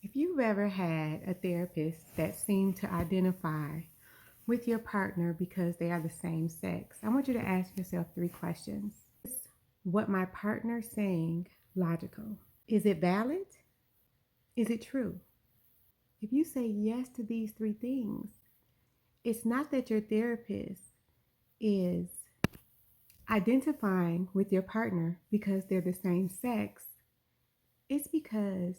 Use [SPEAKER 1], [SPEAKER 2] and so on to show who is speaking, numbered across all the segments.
[SPEAKER 1] If you've ever had a therapist that seemed to identify with your partner because they are the same sex, I want you to ask yourself three questions. Is what my partner saying logical? Is it valid? Is it true? If you say yes to these three things, it's not that your therapist is identifying with your partner because they're the same sex. It's because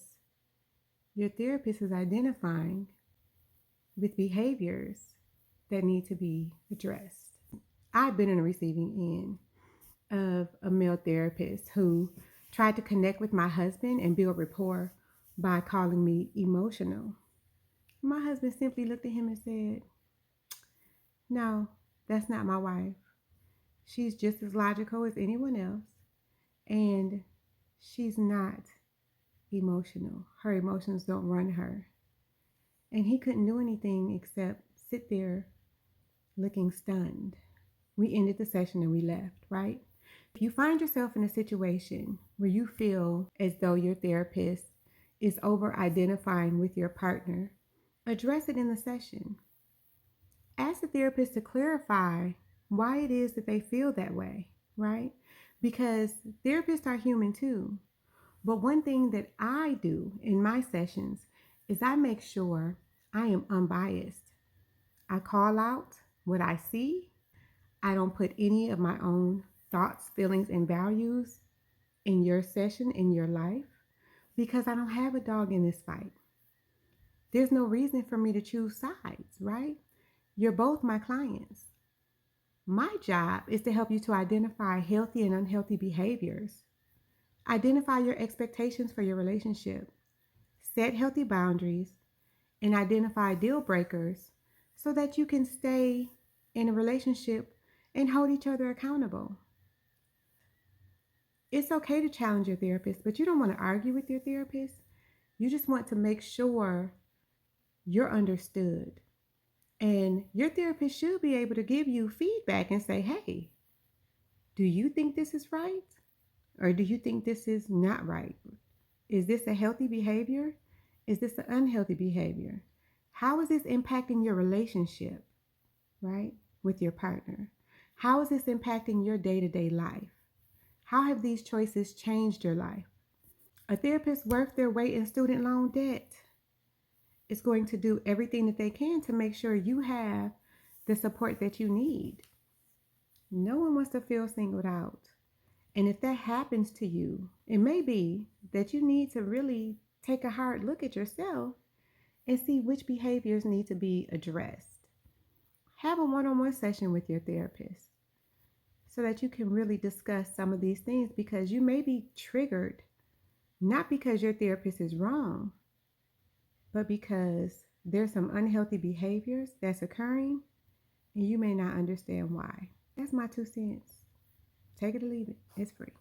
[SPEAKER 1] your therapist is identifying with behaviors that need to be addressed. I've been in the receiving end of a male therapist who tried to connect with my husband and build rapport by calling me emotional. My husband simply looked at him and said, "No, that's not my wife. She's just as logical as anyone else, and she's not emotional. Her emotions don't run her." And he couldn't do anything except sit there looking stunned. We ended the session and we left, right? If you find yourself in a situation where you feel as though your therapist is over identifying with your partner, address it in the session. Ask the therapist to clarify why it is that they feel that way, right? Because therapists are human too. But one thing that I do in my sessions is I make sure I am unbiased. I call out what I see. I don't put any of my own thoughts, feelings, and values in your session, in your life, because I don't have a dog in this fight. There's no reason for me to choose sides, right? You're both my clients. My job is to help you to identify healthy and unhealthy behaviors, identify your expectations for your relationship, set healthy boundaries, and identify deal breakers so that you can stay in a relationship and hold each other accountable. It's okay to challenge your therapist, but you don't want to argue with your therapist. You just want to make sure you're understood. And your therapist should be able to give you feedback and say, "Hey, do you think this is right? Or do you think this is not right? Is this a healthy behavior? Is this an unhealthy behavior? How is this impacting your relationship, right, with your partner? How is this impacting your day to day life? How have these choices changed your life?" A therapist worth their weight in student loan debt is going to do everything that they can to make sure you have the support that you need. No one wants to feel singled out. And if that happens to you, it may be that you need to really take a hard look at yourself and see which behaviors need to be addressed. Have a one on one session with your therapist so that you can really discuss some of these things because you may be triggered, not because your therapist is wrong, but because there's some unhealthy behaviors that's occurring and you may not understand why. That's my 2 cents. Take it or leave it. It's free.